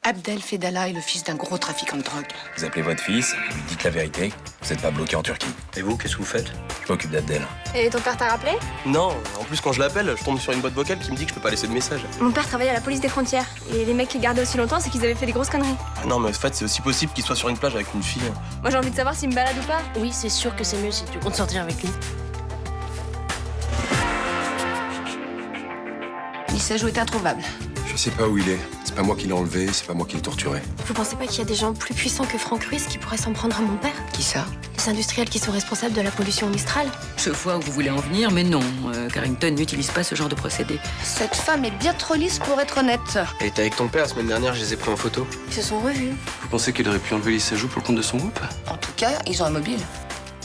Abdel Fedallah est le fils d'un gros trafiquant de drogue. Vous appelez votre fils, vous lui dites la vérité, vous n'êtes pas bloqué en Turquie. Et vous, qu'est-ce que vous faites? Je m'occupe d'Abdel. Et ton père t'a rappelé? Non, en plus quand je l'appelle, je tombe sur une boîte vocale qui me dit que je peux pas laisser de message. Mon père travaillait à la police des frontières. Et les mecs qui gardaient aussi longtemps, c'est qu'ils avaient fait des grosses conneries. Ah non, mais en fait, c'est aussi possible qu'il soit sur une plage avec une fille. Moi j'ai envie de savoir s'il me balade ou pas. Oui, c'est sûr que c'est mieux si tu comptes sortir avec lui. Lissajou est introuvable. Je sais pas où il est. C'est pas moi qui l'ai enlevé, c'est pas moi qui l'ai torturé. Vous pensez pas qu'il y a des gens plus puissants que Franck Ruiz qui pourraient s'en prendre à mon père? Qui ça? Les industriels qui sont responsables de la pollution au Mistral. Je vois où vous voulez en venir, mais non. Carrington n'utilise pas ce genre de procédé. Cette femme est bien trop lisse pour être honnête. Elle était avec ton père la semaine dernière, je les ai pris en photo. Ils se sont revus. Vous pensez qu'il aurait pu enlever Lissajou pour le compte de son groupe? En tout cas, ils ont un mobile.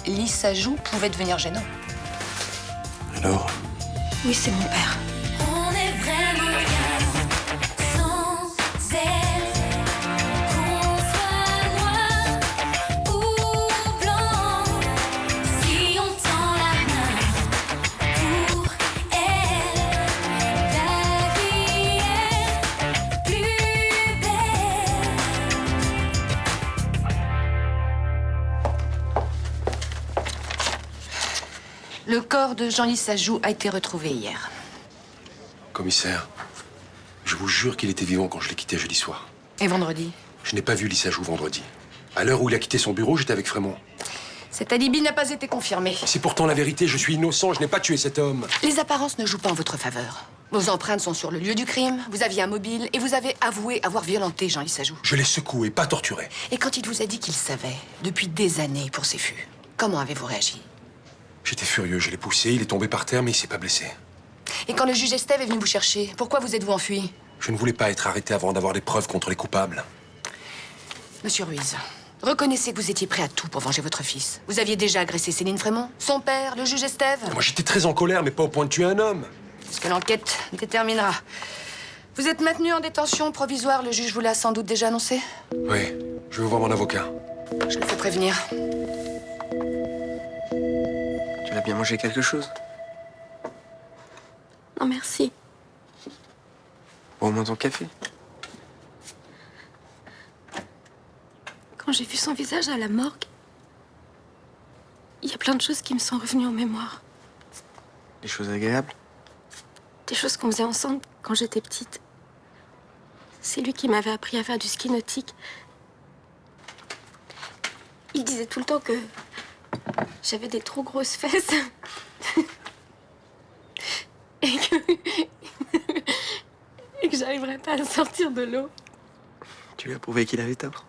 Lissajou pouvait devenir gênant. Alors? Oui, c'est mon père. On est vraiment bien sans elle. Qu'on soit noir ou blanc, si on tend la main pour elle, la vie est plus belle. Le corps de Jean Lissajou a été retrouvé hier. Commissaire, je vous jure qu'il était vivant quand je l'ai quitté jeudi soir. Et vendredi? Je n'ai pas vu Lissajou vendredi. À l'heure où il a quitté son bureau, j'étais avec Frémont. Cet alibi n'a pas été confirmé. C'est pourtant la vérité, je suis innocent, je n'ai pas tué cet homme. Les apparences ne jouent pas en votre faveur. Vos empreintes sont sur le lieu du crime, vous aviez un mobile et vous avez avoué avoir violenté Jean Lissajou. Je l'ai secoué, pas torturé. Et quand il vous a dit qu'il savait, depuis des années pour ses fûts, comment avez-vous réagi? J'étais furieux, je l'ai poussé, il est tombé par terre, mais il s'est pas blessé. Et quand le juge Estève est venu vous chercher, pourquoi vous êtes-vous enfui? Je ne voulais pas être arrêté avant d'avoir des preuves contre les coupables. Monsieur Ruiz, reconnaissez que vous étiez prêt à tout pour venger votre fils. Vous aviez déjà agressé Céline Frémont, son père, le juge Estève. Moi, j'étais très en colère, mais pas au point de tuer un homme. Ce que l'enquête déterminera. Vous êtes maintenu en détention provisoire, le juge vous l'a sans doute déjà annoncé? Oui, je veux voir mon avocat. Je le fais prévenir. Tu vas bien manger quelque chose? Non, merci. Au moins ton café. Quand j'ai vu son visage à la morgue, il y a plein de choses qui me sont revenues en mémoire. Des choses agréables? Des choses qu'on faisait ensemble quand j'étais petite. C'est lui qui m'avait appris à faire du ski nautique. Il disait tout le temps que j'avais des trop grosses fesses. et que j'arriverais pas à sortir de l'eau. Tu lui as prouvé qu'il avait tort.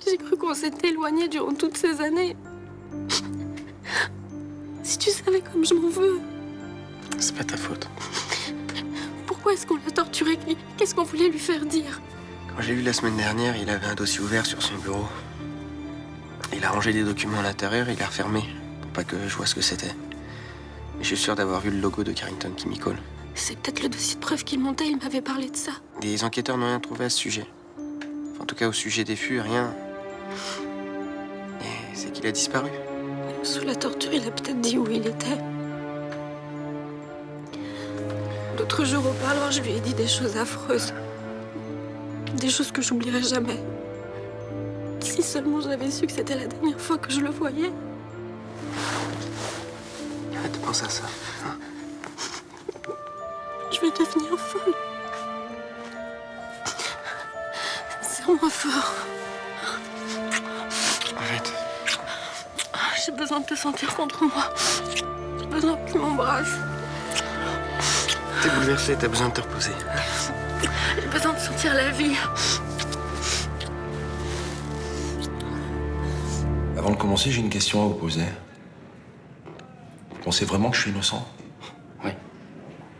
J'ai cru qu'on s'était éloignés durant toutes ces années. Si tu savais comme je m'en veux. C'est pas ta faute. Pourquoi est-ce qu'on l'a torturé? Qu'est-ce qu'on voulait lui faire dire? Quand j'ai vu la semaine dernière, il avait un dossier ouvert sur son bureau. Il a rangé des documents à l'intérieur et il l'a refermé pour pas que je vois ce que c'était. Mais je suis sûr d'avoir vu le logo de Carrington qui m'y colle. C'est peut-être le dossier de preuve qu'il montait, il m'avait parlé de ça. Des enquêteurs n'ont rien trouvé à ce sujet. Enfin, en tout cas, au sujet des fûts, rien. Et c'est qu'il a disparu. Sous la torture, il a peut-être dit où il était. L'autre jour au parloir, je lui ai dit des choses affreuses. Des choses que j'oublierai jamais. Si seulement j'avais su que c'était la dernière fois que je le voyais. Arrête de penser à ça. Hein? Je vais devenir folle. Serre-moi fort. Arrête. J'ai besoin de te sentir contre moi. J'ai besoin que tu m'embrasses. T'es bouleversée, t'as besoin de te reposer. J'ai besoin de sentir la vie. Avant de commencer, j'ai une question à vous poser. Vous pensez vraiment que je suis innocent? Oui.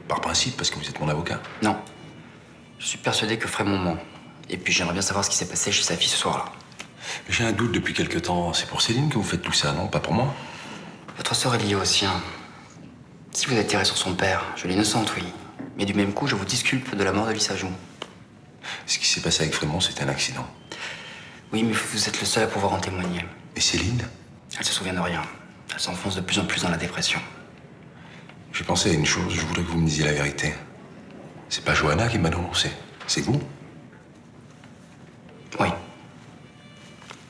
Par principe, parce que vous êtes mon avocat. Non. Je suis persuadé que Frémont ment. Et puis j'aimerais bien savoir ce qui s'est passé chez sa fille ce soir-là. J'ai un doute depuis quelque temps. C'est pour Céline que vous faites tout ça, non? Pas pour moi? Votre sort est lié au sien. Si vous avez tiré sur son père, je l'innocente, oui. Mais du même coup, je vous disculpe de la mort de Lissajou. Ce qui s'est passé avec Frémont, c'était un accident. Oui, mais vous êtes le seul à pouvoir en témoigner. Et Céline? Elle se souvient de rien. Elle s'enfonce de plus en plus dans la dépression. J'ai pensé à une chose, je voudrais que vous me disiez la vérité. C'est pas Johanna qui m'a dénoncé, c'est vous. Oui.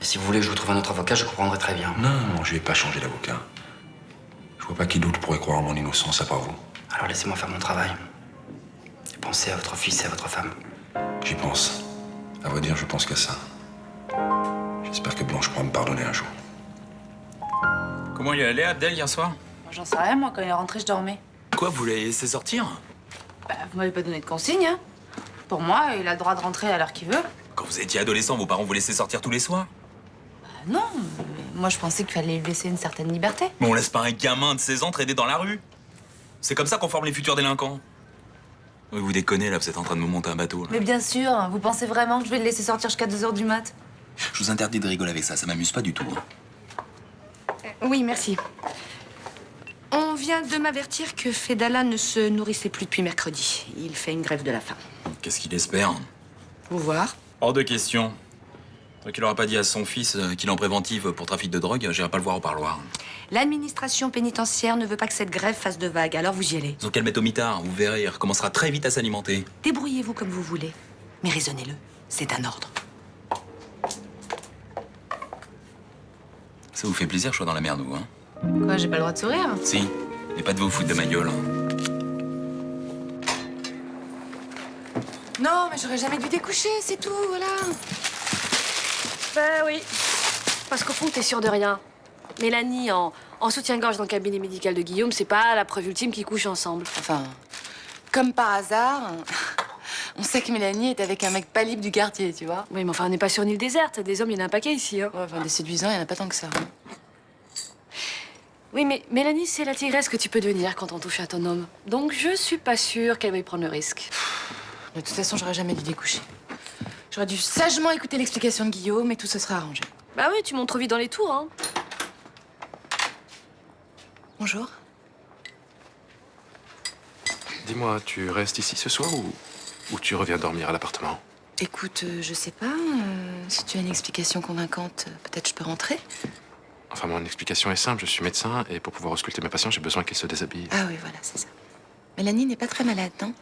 Si vous voulez que je vous trouve un autre avocat, je comprendrai très bien. Non, je vais pas changer d'avocat. Je vois pas qui d'autre pourrait croire en mon innocence à part vous. Alors laissez-moi faire mon travail. Et pensez à votre fils et à votre femme. J'y pense. À vrai dire, je pense qu'à ça. J'espère que Blanche pourra me pardonner un jour. Comment il est allé, Abdel, hier soir? J'en sais rien, moi, quand il est rentré, je dormais. Quoi, vous l'avez laissé sortir? Bah, vous m'avez pas donné de consigne, hein. Pour moi, il a le droit de rentrer à l'heure qu'il veut. Quand vous étiez adolescent, vos parents vous laissaient sortir tous les soirs? Bah, non, mais moi, je pensais qu'il fallait lui laisser une certaine liberté. Mais on laisse pas un gamin de 16 ans traîner dans la rue. C'est comme ça qu'on forme les futurs délinquants. Oui, vous déconnez, là, vous êtes en train de me monter un bateau, là. Mais bien sûr, vous pensez vraiment que je vais le laisser sortir jusqu'à 2 h du mat'? Je vous interdis de rigoler avec ça m'amuse pas du tout. Oui, merci. On vient de m'avertir que Fedala ne se nourrissait plus depuis mercredi. Il fait une grève de la faim. Qu'est-ce qu'il espère? Vous voir? Hors de question. Tant qu'il aura pas dit à son fils qu'il est en préventive pour trafic de drogue, j'irai pas le voir au parloir. L'administration pénitentiaire ne veut pas que cette grève fasse de vagues, alors vous y allez. Ils ont qu'à le mettre au mitard, vous verrez, il recommencera très vite à s'alimenter. Débrouillez-vous comme vous voulez, mais raisonnez-le. C'est un ordre. Ça vous fait plaisir que je sois dans la merde, vous, hein? Quoi, j'ai pas le droit de sourire? Si, mais pas de vous foutre de ma gueule. Non, mais j'aurais jamais dû découcher, c'est tout, voilà. Bah oui. Parce qu'au fond, t'es sûr de rien. Mélanie, en soutien-gorge dans le cabinet médical de Guillaume, c'est pas la preuve ultime qu'ils couchent ensemble. Enfin, comme par hasard, on sait que Mélanie est avec un mec pas libre du quartier, tu vois. Oui, mais enfin, on n'est pas sur une île déserte. Des hommes, il y en a un paquet ici, hein. Ouais, enfin, des séduisants, il y en a pas tant que ça. Hein. Oui, mais Mélanie, c'est la tigresse que tu peux devenir quand on touche à ton homme. Donc, je suis pas sûre qu'elle veuille prendre le risque. De toute façon, j'aurais jamais dû découcher. J'aurais dû sagement écouter l'explication de Guillaume et tout se serait arrangé. Bah oui, tu montes trop vite dans les tours, hein. Bonjour. Dis-moi, tu restes ici ce soir ou tu reviens dormir à l'appartement? Écoute, je sais pas. Si tu as une explication convaincante, peut-être je peux rentrer. Enfin, mon explication est simple, je suis médecin et pour pouvoir ausculter mes patients, j'ai besoin qu'ils se déshabillent. Ah oui, voilà, c'est ça. Mélanie n'est pas très malade, non?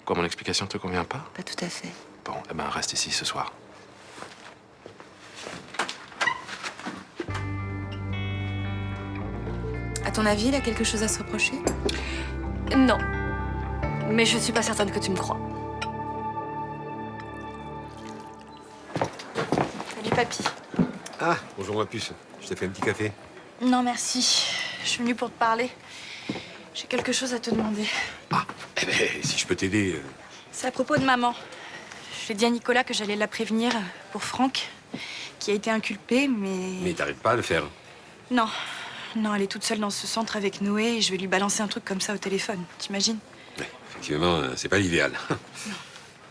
Quoi, mon explication te convient pas? Pas tout à fait. Bon, eh ben, reste ici ce soir. À ton avis, il a quelque chose à se reprocher? Non. Mais je suis pas certaine que tu me crois. Salut, papy. Ah, bonjour ma puce. Je t'ai fait un petit café. Non, merci. Je suis venue pour te parler. J'ai quelque chose à te demander. Ah, eh ben, si je peux t'aider. C'est à propos de maman. J'ai dit à Nicolas que j'allais la prévenir pour Franck, qui a été inculpé, mais... Mais t'arrives pas à le faire. Non. Non, elle est toute seule dans ce centre avec Noé et je vais lui balancer un truc comme ça au téléphone. T'imagines? Ouais, effectivement, c'est pas l'idéal.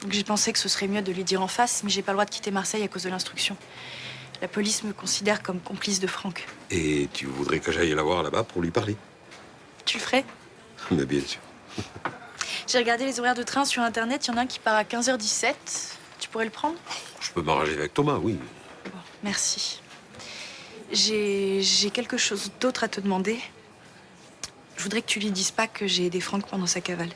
Donc j'ai pensé que ce serait mieux de lui dire en face, mais j'ai pas le droit de quitter Marseille à cause de l'instruction. La police me considère comme complice de Franck. Et tu voudrais que j'aille la voir là-bas pour lui parler? Tu le ferais? Mais bien sûr. J'ai regardé les horaires de train sur Internet. Il y en a un qui part à 15h17. Tu pourrais le prendre? Je peux m'arranger avec Thomas, oui. Bon, merci. J'ai quelque chose d'autre à te demander. Je voudrais que tu lui dises pas que j'ai aidé Franck pendant sa cavale.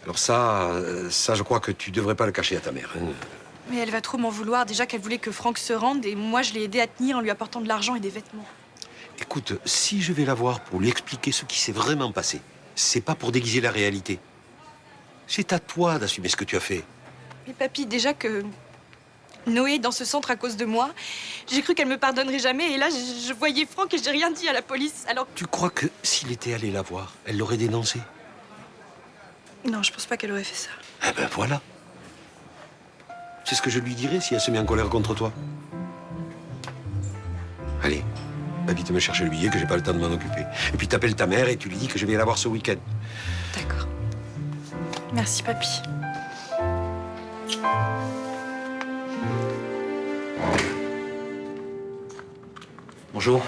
Alors ça, je crois que tu devrais pas le cacher à ta mère. Hein. Mais elle va trop m'en vouloir. Déjà qu'elle voulait que Franck se rende et moi, je l'ai aidé à tenir en lui apportant de l'argent et des vêtements. Écoute, si je vais la voir pour lui expliquer ce qui s'est vraiment passé, c'est pas pour déguiser la réalité. C'est à toi d'assumer ce que tu as fait. Mais papy, déjà que Noé est dans ce centre à cause de moi, j'ai cru qu'elle me pardonnerait jamais. Et là, je voyais Franck et j'ai rien dit à la police. Alors... Tu crois que s'il était allé la voir, elle l'aurait dénoncé? Non, je pense pas qu'elle aurait fait ça. Eh ben voilà. C'est ce que je lui dirais si elle se met en colère contre toi. Allez, va vite me chercher le billet que j'ai pas le temps de m'en occuper. Et puis t'appelles ta mère et tu lui dis que je vais la voir ce week-end. D'accord. Merci, papy. Bonjour.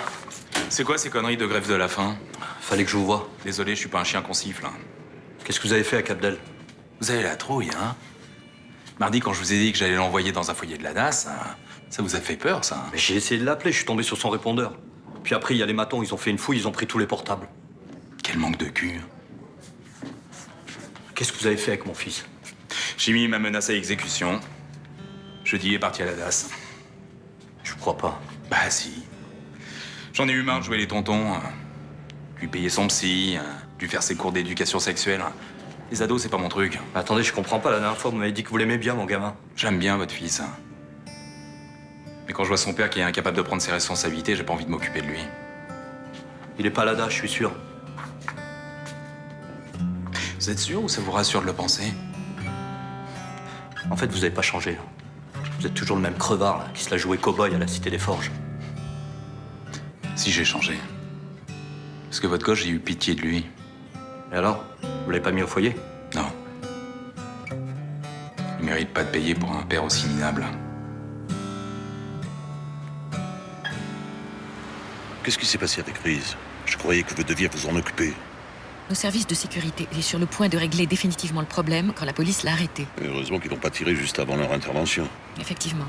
C'est quoi ces conneries de grève de la faim? Fallait que je vous voie. Désolé, je suis pas un chien qu'on siffle. Hein. Qu'est-ce que vous avez fait avec Abdel? Vous avez la trouille, hein? Mardi, quand je vous ai dit que j'allais l'envoyer dans un foyer de la DAS, ça vous a fait peur, ça? Mais j'ai essayé de l'appeler, je suis tombé sur son répondeur. Puis après, il y a les matons, ils ont fait une fouille, ils ont pris tous les portables. Quel manque de cul. Qu'est-ce que vous avez fait avec mon fils? Jimmy m'a menacé à exécution. Jeudi est parti à la DAS. Je crois pas. Bah si. J'en ai eu marre de jouer les tontons. Lui payer son psy, lui faire ses cours d'éducation sexuelle. Les ados, c'est pas mon truc. Attendez, je comprends pas. La dernière fois, vous m'avez dit que vous l'aimez bien, mon gamin. J'aime bien votre fils. Mais quand je vois son père qui est incapable de prendre ses responsabilités, j'ai pas envie de m'occuper de lui. Il est pas à la DAS, je suis sûr. Vous êtes sûr ou ça vous rassure de le penser? En fait, vous avez pas changé. Vous êtes toujours le même crevard, là, qui se la jouait cow-boy à la Cité des Forges. Si j'ai changé. Parce que votre gosse, j'ai eu pitié de lui. Et alors? Vous l'avez pas mis au foyer? Non. Il mérite pas de payer pour un père aussi minable. Qu'est-ce qui s'est passé avec Ruiz? Je croyais que vous deviez vous en occuper. Nos services de sécurité étaient sur le point de régler définitivement le problème quand la police l'a arrêté. Heureusement qu'ils n'ont pas tiré juste avant leur intervention. Effectivement.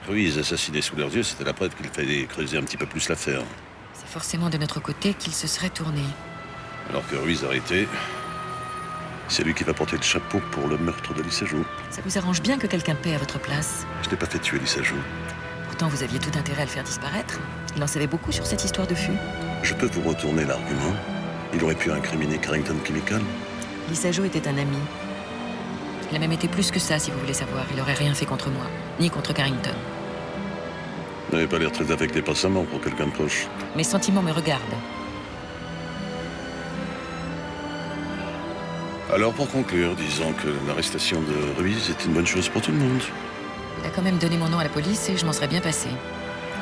Ruiz assassiné sous leurs yeux, c'était la preuve qu'il fallait creuser un petit peu plus l'affaire. C'est forcément de notre côté qu'il se serait tourné. Alors que Ruiz arrêté, c'est lui qui va porter le chapeau pour le meurtre de Lisa Jo. Ça vous arrange bien que quelqu'un paie à votre place. Je n'ai pas fait tuer Lisa Jo. Pourtant, vous aviez tout intérêt à le faire disparaître. Il en savait beaucoup sur cette histoire de fût. Je peux vous retourner l'argument. Il aurait pu incriminer Carrington Chemical. Lisa Jo était un ami. Il a même été plus que ça, si vous voulez savoir. Il aurait rien fait contre moi, ni contre Carrington. Vous n'avez pas l'air très affecté par sa mort pour quelqu'un de proche. Mes sentiments me regardent. Alors pour conclure, disons que l'arrestation de Ruiz est une bonne chose pour tout le monde. Il a quand même donné mon nom à la police et je m'en serais bien passé.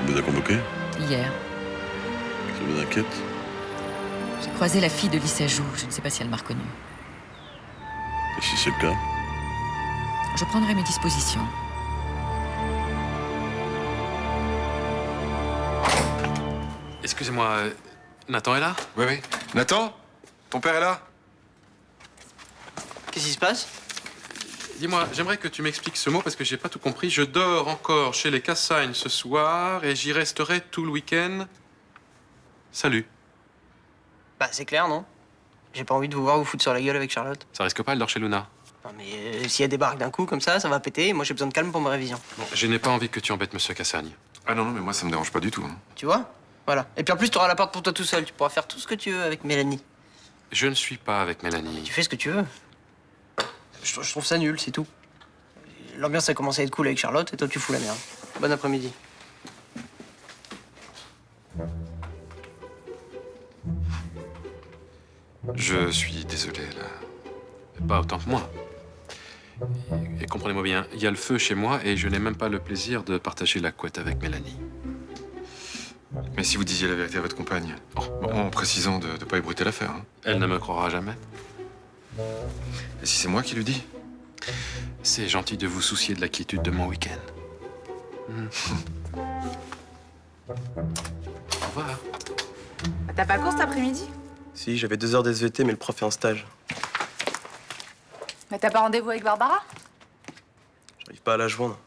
Il vous a convoqué? Hier. Ça vous inquiète? J'ai croisé la fille de Lisa Jo. Je ne sais pas si elle m'a reconnue. Et si c'est le cas? Je prendrai mes dispositions. Excusez-moi, Nathan est là? Oui, oui. Nathan? Ton père est là? Qu'est-ce qui se passe? Dis-moi, j'aimerais que tu m'expliques ce mot parce que j'ai pas tout compris. Je dors encore chez les Cassagne ce soir et j'y resterai tout le week-end. Salut. Bah, c'est clair, non? J'ai pas envie de vous voir vous foutre sur la gueule avec Charlotte. Ça risque pas, elle dort chez Luna. Non, mais s'il y a des barques d'un coup comme ça va péter. Moi, j'ai besoin de calme pour ma révision. Bon, je n'ai pas envie que tu embêtes Monsieur Cassagne. Ah non, non, mais moi, ça me dérange pas du tout. Hein. Tu vois? Voilà. Et puis en plus, t'auras la porte pour toi tout seul. Tu pourras faire tout ce que tu veux avec Mélanie. Je ne suis pas avec Mélanie. Tu fais ce que tu veux. Je trouve ça nul, c'est tout. L'ambiance a commencé à être cool avec Charlotte et toi, tu fous la merde. Bon après-midi. Je suis désolé, là. Pas autant que moi. Et comprenez-moi bien, il y a le feu chez moi et je n'ai même pas le plaisir de partager la couette avec Mélanie. Mais si vous disiez la vérité à votre compagne, en précisant de ne pas ébruiter l'affaire. Hein. Elle ne me croira jamais. Et si c'est moi qui lui dis? C'est gentil de vous soucier de la quiétude de mon week-end. Au revoir. T'as pas cours cet après-midi? Si, j'avais 2 heures d'SVT, mais le prof est en stage. Mais t'as pas rendez-vous avec Barbara? J'arrive pas à la joindre.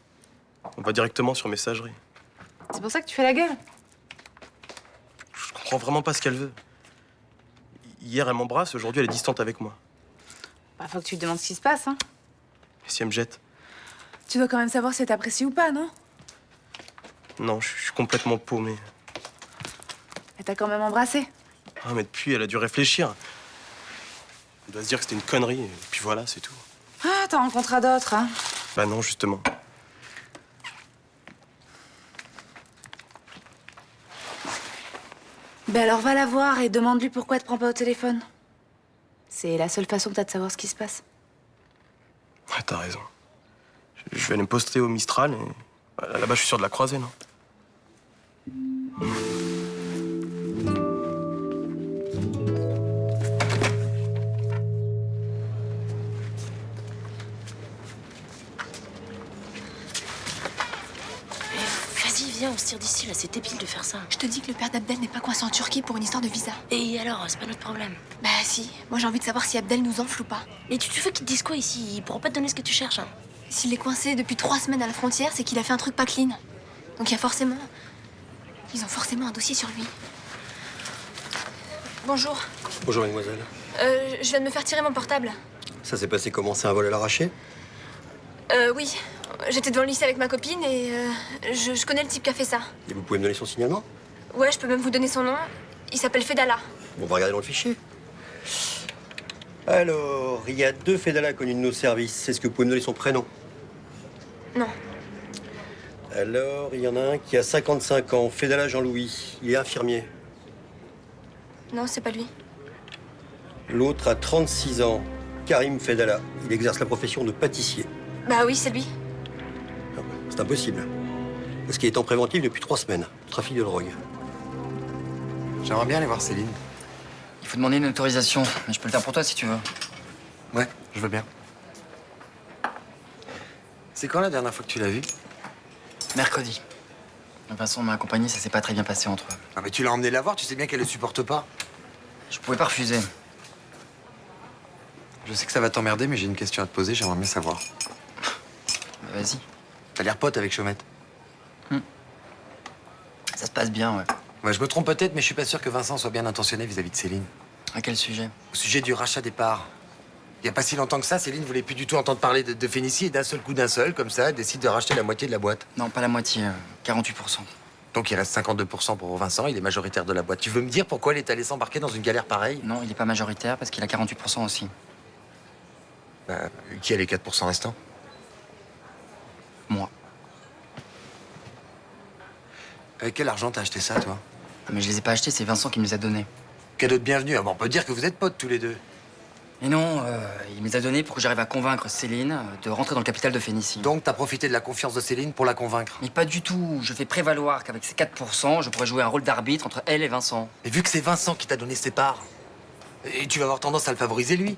On va directement sur messagerie. C'est pour ça que tu fais la gueule? Je comprends vraiment pas ce qu'elle veut. Hier, elle m'embrasse, aujourd'hui, elle est distante avec moi. Bah, faut que tu te demandes ce qui se passe, hein. Et si elle me jette? Tu dois quand même savoir si elle t'apprécie ou pas, non? Non, je suis complètement paumé. Elle t'a quand même embrassé. Ah, mais depuis, elle a dû réfléchir. Elle doit se dire que c'était une connerie, et puis voilà, c'est tout. Ah, t'en rencontreras d'autres, hein. Bah non, justement. Ben alors va la voir et demande-lui pourquoi elle te prend pas au téléphone. C'est la seule façon que t'as de savoir ce qui se passe. Ouais, t'as raison. Je vais aller me poster au Mistral et là-bas, je suis sûr de la croiser, non? Vas-y, viens, on se tire d'ici, là, c'est débile de faire ça. Je te dis que le père d'Abdel n'est pas coincé en Turquie pour une histoire de visa. Et alors, c'est pas notre problème. Bah si, moi j'ai envie de savoir si Abdel nous enfle ou pas. Mais tu veux qu'ils te disent quoi ici? Ils pourront pas te donner ce que tu cherches, hein. S'il est coincé depuis 3 semaines à la frontière, c'est qu'il a fait un truc pas clean. Donc il y a forcément... Ils ont forcément un dossier sur lui. Bonjour. Bonjour, mademoiselle. Je viens de me faire tirer mon portable. Ça s'est passé comment? C'est un vol à l'arraché? Oui. J'étais devant le lycée avec ma copine et je connais le type qui a fait ça. Et vous pouvez me donner son signalement? Ouais, je peux même vous donner son nom. Il s'appelle Fedala. Bon, on va regarder dans le fichier. Alors, il y a 2 Fedala connus de nos services. Est-ce que vous pouvez me donner son prénom? Non. Alors, il y en a un qui a 55 ans, Fedala Jean-Louis. Il est infirmier. Non, c'est pas lui. L'autre a 36 ans, Karim Fedala. Il exerce la profession de pâtissier. Bah oui, c'est lui. C'est impossible. Parce qu'il est en préventif depuis 3 semaines. Trafic de drogue. J'aimerais bien aller voir Céline. Il faut demander une autorisation, mais je peux le faire pour toi si tu veux. Ouais, je veux bien. C'est quand la dernière fois que tu l'as vue? Mercredi. Vincent m'a accompagné, ça s'est pas très bien passé entre eux. Ah mais tu l'as emmenée la voir, tu sais bien qu'elle le supporte pas. Je pouvais pas refuser. Je sais que ça va t'emmerder, mais j'ai une question à te poser, j'aimerais bien savoir. Bah, vas-y. T'as l'air pote avec Chaumette. Ça se passe bien, ouais. Ouais, je me trompe peut-être, mais je suis pas sûr que Vincent soit bien intentionné vis-à-vis de Céline. À quel sujet? Au sujet du rachat des parts. Il y a pas si longtemps que ça, Céline voulait plus du tout entendre parler de Phénicie et d'un seul coup, comme ça, elle décide de racheter la moitié de la boîte. Non, pas la moitié, 48%. Donc il reste 52% pour Vincent, il est majoritaire de la boîte. Tu veux me dire pourquoi elle est allée s'embarquer dans une galère pareille? Non, il est pas majoritaire parce qu'il a 48% aussi. Bah, qui a les 4% restants? Moi. Avec quel argent t'as acheté ça, toi? Ah, mais je les ai pas achetés, c'est Vincent qui me les a donnés. Cadeau de bienvenue, ah bon, on peut dire que vous êtes potes tous les deux. Mais non, il me les a donnés pour que j'arrive à convaincre Céline de rentrer dans le capital de Phénicie. Donc t'as profité de la confiance de Céline pour la convaincre? Mais pas du tout. Je fais prévaloir qu'avec ces 4%, je pourrais jouer un rôle d'arbitre entre elle et Vincent. Et vu que c'est Vincent qui t'a donné ses parts, et tu vas avoir tendance à le favoriser lui?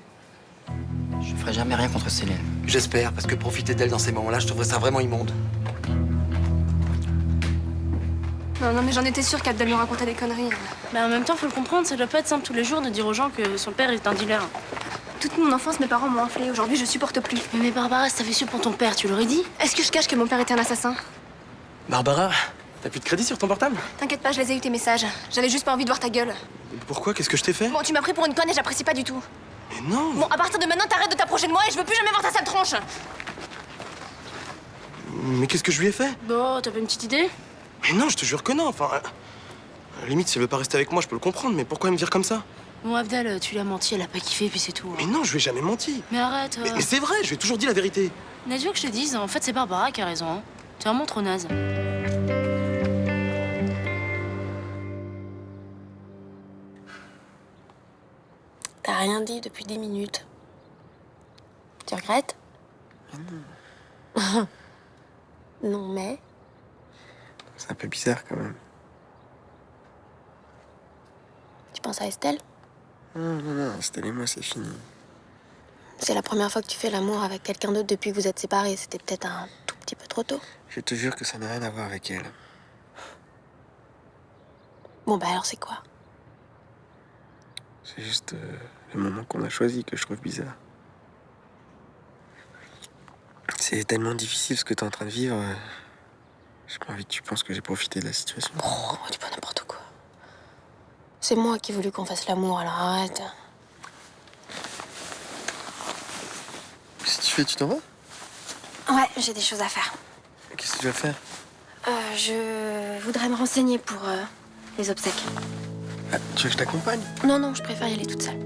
Je ferai jamais rien contre Céline. J'espère, parce que profiter d'elle dans ces moments-là, je trouverais ça vraiment immonde. Non, mais j'en étais sûre qu'Abdel me racontait des conneries. Mais en même temps, faut le comprendre, ça doit pas être simple tous les jours de dire aux gens que son père est un dealer. Toute mon enfance, mes parents m'ont enflée. Aujourd'hui, je supporte plus. Mais Barbara, si t'avais su pour ton père, tu l'aurais dit? Est-ce que je cache que mon père était un assassin? Barbara, t'as plus de crédit sur ton portable? T'inquiète pas, je les ai eu tes messages. J'avais juste pas envie de voir ta gueule. Pourquoi? Qu'est-ce que je t'ai fait? Bon, tu m'as pris pour une conne et j'apprécie pas du tout. Mais non! Bon, à partir de maintenant, t'arrêtes de t'approcher de moi et je veux plus jamais voir ta sale tronche. Mais qu'est-ce que je lui ai fait? Bon, t'as pas une petite idée? Mais non, je te jure que non, enfin... À la limite, si elle veut pas rester avec moi, je peux le comprendre, mais pourquoi elle me vire comme ça? Bon, Abdel, tu lui as menti, elle a pas kiffé, puis c'est tout. Mais non, je lui ai jamais menti. Mais arrête. Mais c'est vrai, je lui ai toujours dit la vérité. Mais tu veux que je te dise, en fait, c'est Barbara qui a raison. Hein. T'es vraiment trop naze. T'as rien dit depuis 10 minutes. Tu regrettes? Non. Non, mais... C'est un peu bizarre, quand même. Tu penses à Estelle? Non, Estelle et moi, c'est fini. C'est la première fois que tu fais l'amour avec quelqu'un d'autre depuis que vous êtes séparés. C'était peut-être un tout petit peu trop tôt. Je te jure que ça n'a rien à voir avec elle. Bon, bah alors c'est quoi? C'est juste le moment qu'on a choisi que je trouve bizarre. C'est tellement difficile ce que t'es en train de vivre. J'ai pas envie que tu penses que j'ai profité de la situation. Oh, dis pas n'importe quoi. C'est moi qui ai voulu qu'on fasse l'amour, alors arrête. Qu'est-ce que tu fais? Tu t'en vas? Ouais, j'ai des choses à faire. Qu'est-ce que tu vas faire? Je voudrais me renseigner pour les obsèques. Ah, tu veux que je t'accompagne? Non, je préfère y aller toute seule.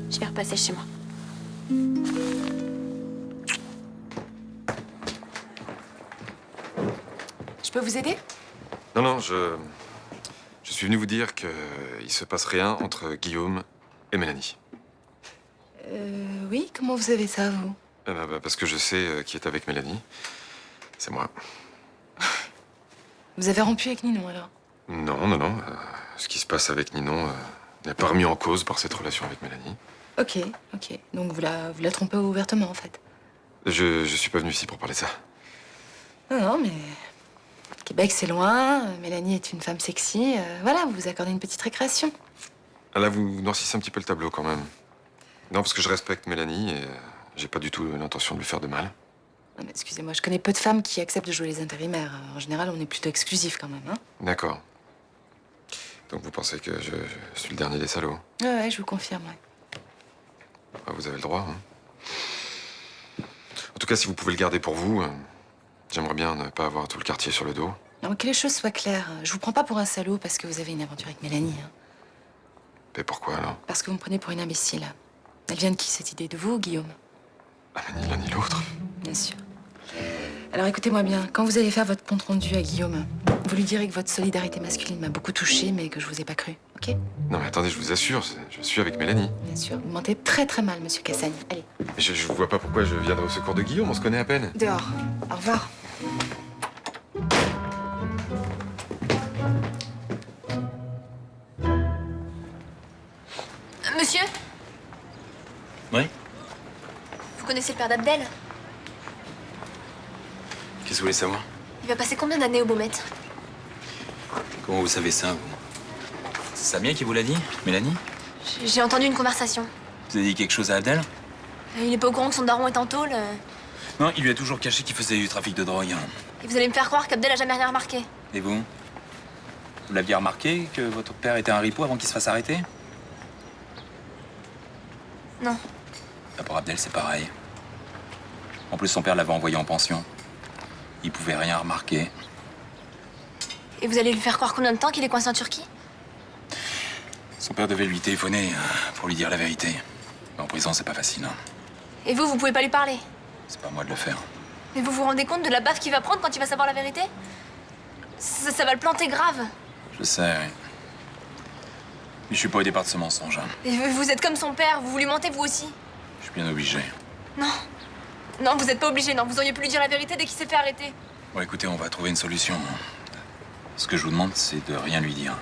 Je vais repasser chez moi. Je peux vous aider? Non, je suis venu vous dire qu'il se passe rien entre Guillaume et Mélanie. Oui, comment vous savez ça, vous? Parce que je sais qui est avec Mélanie. C'est moi. Vous avez rompu avec Ninon, alors? Non. Ce qui se passe avec Ninon n'est pas remis en cause par cette relation avec Mélanie. Ok. Donc vous la trompez ouvertement, en fait? Je suis pas venu ici pour parler de ça. Non, mais... Québec, c'est loin. Mélanie est une femme sexy. Voilà, vous vous accordez une petite récréation. Ah, là, vous noircissez un petit peu le tableau, quand même. Non, parce que je respecte Mélanie et j'ai pas du tout l'intention de lui faire de mal. Non, mais excusez-moi, je connais peu de femmes qui acceptent de jouer les intérimaires. En général, on est plutôt exclusifs, quand même, hein? D'accord. Donc vous pensez que je suis le dernier des salauds? Ouais, je vous confirme, ouais. Ah, vous avez le droit, hein. En tout cas, si vous pouvez le garder pour vous, j'aimerais bien ne pas avoir tout le quartier sur le dos. Non, que les choses soient claires. Je vous prends pas pour un salaud parce que vous avez une aventure avec Mélanie. Hein. Mais pourquoi, alors? Parce que vous me prenez pour une imbécile. Elle vient de qui, cette idée? De vous ou Guillaume? Ah, mais ni l'un ni l'autre. Bien sûr. Alors écoutez-moi bien, quand vous allez faire votre compte rendu à Guillaume, vous lui direz que votre solidarité masculine m'a beaucoup touchée, mais que je vous ai pas cru, ok? Non, mais attendez, je vous assure, je suis avec Mélanie. Bien sûr, vous mentez très très mal, monsieur Cassagne. Allez, Mais je vois pas pourquoi je viendrai au secours de Guillaume, on se connaît à peine. dehors. Au revoir. Monsieur, Oui? vous connaissez le père d'Abdel? Qu'est-ce que vous voulez savoir? Il va passer combien d'années au beau maître? Comment vous savez ça, vous? C'est Samia qui vous l'a dit, Mélanie? J'ai entendu une conversation. Vous avez dit quelque chose à Abdel? Il est pas au courant que son daron est en tôle. Non, il lui a toujours caché qu'il faisait du trafic de drogue. Et vous allez me faire croire qu'Abdel a jamais rien remarqué. Et vous? Vous l'aviez remarqué que votre père était un ripeau avant qu'il se fasse arrêter? Non. Bah, pour Abdel, c'est pareil. En plus, son père l'avait envoyé en pension. Il pouvait rien remarquer. Et vous allez lui faire croire combien de temps qu'il est coincé en Turquie? Son père devait lui téléphoner pour lui dire la vérité. Mais en prison, c'est pas facile. Hein. Et vous pouvez pas lui parler? C'est pas à moi de le faire. Mais vous vous rendez compte de la baffe qu'il va prendre quand il va savoir la vérité? Ça va le planter grave. Je sais, oui. Mais je suis pas au départ de ce mensonge. Hein. Et vous êtes comme son père, vous lui mentez vous aussi. Je suis bien obligé. Non. Non, vous êtes pas obligé, non. Vous auriez pu lui dire la vérité dès qu'il s'est fait arrêter. Bon, écoutez, on va trouver une solution. Ce que je vous demande, c'est de rien lui dire.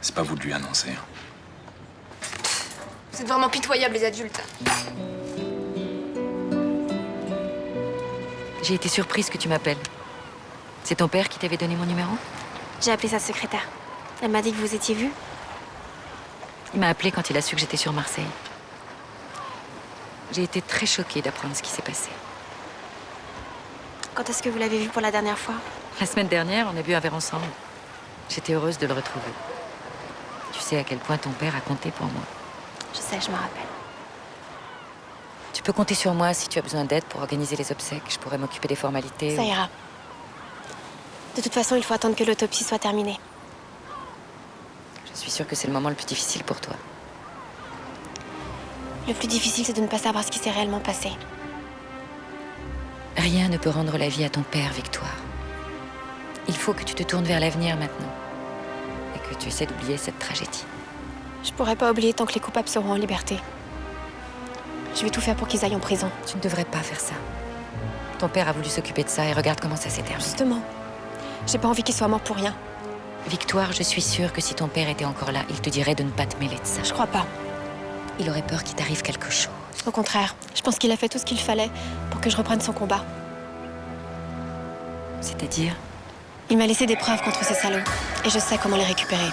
C'est pas vous de lui annoncer. Vous êtes vraiment pitoyables, les adultes. J'ai été surprise que tu m'appelles. C'est ton père qui t'avait donné mon numéro? J'ai appelé sa secrétaire. Elle m'a dit que vous étiez vue. Il m'a appelé quand il a su que j'étais sur Marseille. J'ai été très choquée d'apprendre ce qui s'est passé. Quand est-ce que vous l'avez vu pour la dernière fois? La semaine dernière, on a bu un verre ensemble. J'étais heureuse de le retrouver. Tu sais à quel point ton père a compté pour moi. Je sais, je me rappelle. Tu peux compter sur moi si tu as besoin d'aide pour organiser les obsèques. Je pourrais m'occuper des formalités. Ça ira. De toute façon, il faut attendre que l'autopsie soit terminée. Je suis sûre que c'est le moment le plus difficile pour toi. Le plus difficile, c'est de ne pas savoir ce qui s'est réellement passé. Rien ne peut rendre la vie à ton père, Victoire. Il faut que tu te tournes vers l'avenir maintenant. Et que tu essaies d'oublier cette tragédie. Je pourrais pas oublier tant que les coupables seront en liberté. Je vais tout faire pour qu'ils aillent en prison. Tu ne devrais pas faire ça. Ton père a voulu s'occuper de ça et regarde comment ça s'est terminé. Justement, j'ai pas envie qu'il soit mort pour rien. Victoire, je suis sûre que si ton père était encore là, il te dirait de ne pas te mêler de ça. Je crois pas. Il aurait peur qu'il t'arrive quelque chose. Au contraire, je pense qu'il a fait tout ce qu'il fallait pour que je reprenne son combat. C'est-à-dire? Il m'a laissé des preuves contre ces salauds. Et je sais comment les récupérer.